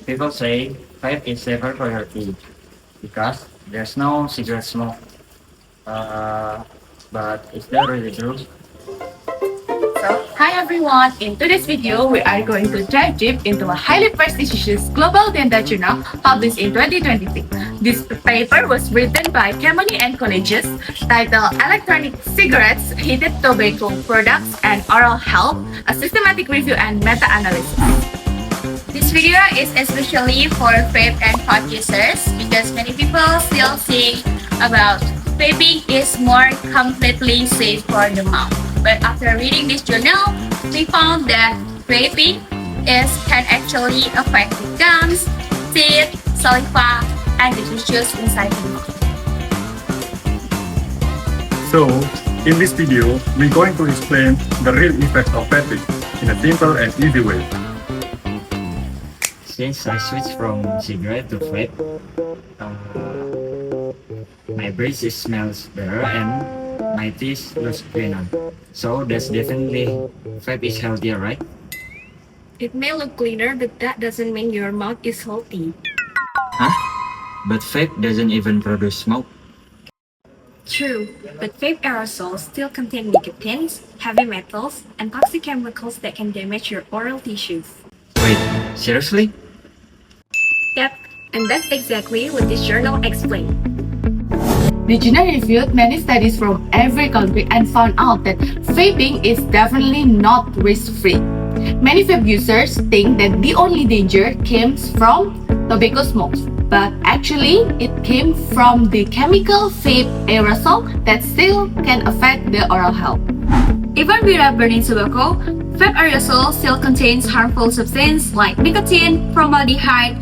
People say vape is safer for your teeth because there's no cigarette smoke. Uh, but is that really true? Hi everyone, in today's video we are going to dive deep into a highly prestigious global dental journal published in 2023. This paper was written by Kemony and colleagues titled Electronic Cigarettes, Heated Tobacco Products and Oral Health, a systematic review and meta-analysis. This video is especially for vape and pod users because many people still think about vaping is more completely safe for the mouth. But after reading this journal, we found that vaping can actually affect the gums, teeth, saliva, and the tissues inside the mouth. So, in this video, we're going to explain the real effects of vaping in a simple and easy way. Since I switched from cigarette to vape, my breath smells better and my teeth looks cleaner. So that's definitely vape is healthier, right? It may look cleaner, but that doesn't mean your mouth is healthy. Huh? But vape doesn't even produce smoke. True, but vape aerosols still contain nicotines, heavy metals, and toxic chemicals that can damage your oral tissues. Wait, seriously? Yep, and that's exactly what this journal explained. The journal reviewed many studies from every country and found out that vaping is definitely not risk-free. Many vape users think that the only danger comes from tobacco smokes, but actually it came from the chemical vape aerosol that still can affect the oral health. Even without burning tobacco, vape aerosol still contains harmful substances like nicotine, formaldehyde,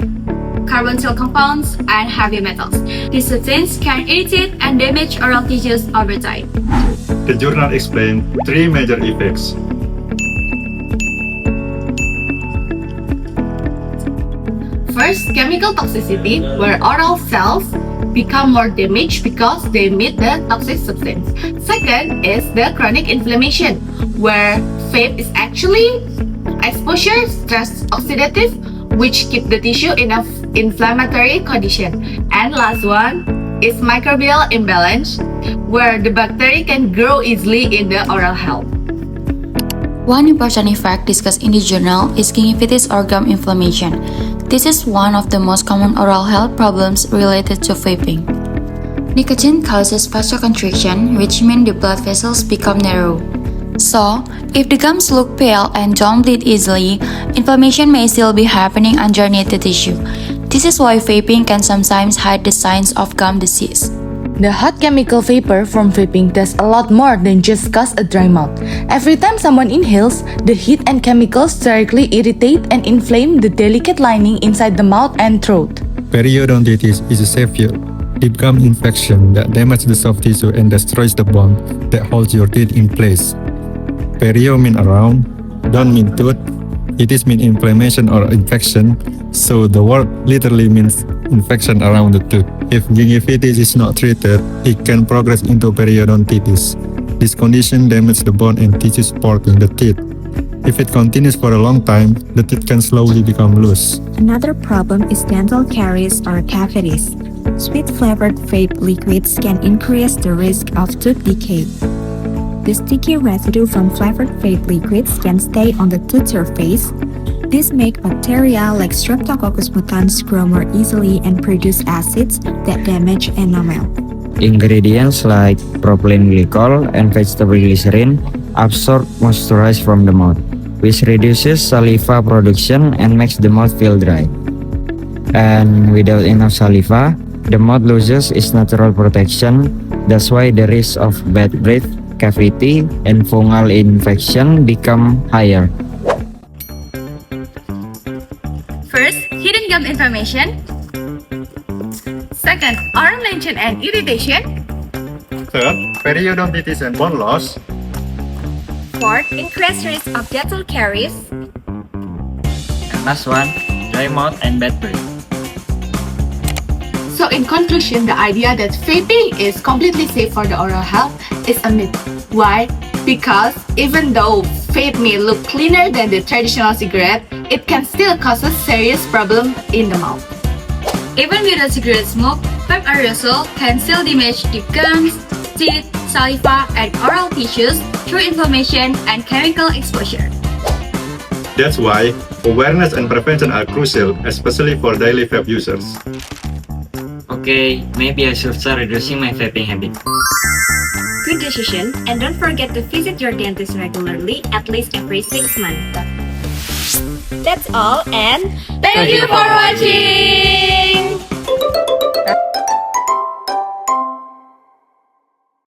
carbonyl compounds, and heavy metals. These substances can irritate and damage oral tissues over time. The journal explained three major effects. First, chemical toxicity, where oral cells become more damaged because they emit the toxic substance. Second is the chronic inflammation, where vape is actually exposure stress oxidative, which keep the tissue in an inflammatory condition. And last one is microbial imbalance, where the bacteria can grow easily in the oral health. One important effect discussed in the journal is gingivitis or gum inflammation. This is one of the most common oral health problems related to vaping. Nicotine causes vasoconstriction, which means the blood vessels become narrow. So, if the gums look pale and don't bleed easily, inflammation may still be happening underneath the tissue. This is why vaping can sometimes hide the signs of gum disease. The hot chemical vapor from vaping does a lot more than just cause a dry mouth. Every time someone inhales, the heat and chemicals directly irritate and inflame the delicate lining inside the mouth and throat. Periodontitis is a severe deep gum infection that damages the soft tissue and destroys the bone that holds your teeth in place. Perio mean around, don't mean tooth. It is mean inflammation or infection, so the word literally means infection around the tooth. If gingivitis is not treated, it can progress into periodontitis. This condition damages the bone and tissue supporting the teeth. If it continues for a long time, the teeth can slowly become loose. Another problem is dental caries or cavities. Sweet-flavored vape liquids can increase the risk of tooth decay. The sticky residue from flavored vape liquids can stay on the tooth surface. This makes bacteria like Streptococcus mutans grow more easily and produce acids that damage enamel. Ingredients like propylene glycol and vegetable glycerin absorb moisture from the mouth, which reduces saliva production and makes the mouth feel dry. And without enough saliva, the mouth loses its natural protection. That's why the risk of bad breath, cavity, and fungal infection become higher. First, hidden gum inflammation. Second, oral tension and irritation. Third, periodontitis and bone loss. Fourth, increased risk of dental caries. And last one, dry mouth and bad breath. So in conclusion, the idea that vaping is completely safe for the oral health is a myth. Why? Because even though vape may look cleaner than the traditional cigarette, it can still cause a serious problem in the mouth. Even without cigarette smoke, vape aerosol can still damage the gums, teeth, saliva, and oral tissues through inflammation and chemical exposure. That's why awareness and prevention are crucial, especially for daily vape users. Okay, maybe I should start reducing my vaping habit. Good decision, and don't forget to visit your dentist regularly, at least every 6 months. That's all, and Thank you for watching!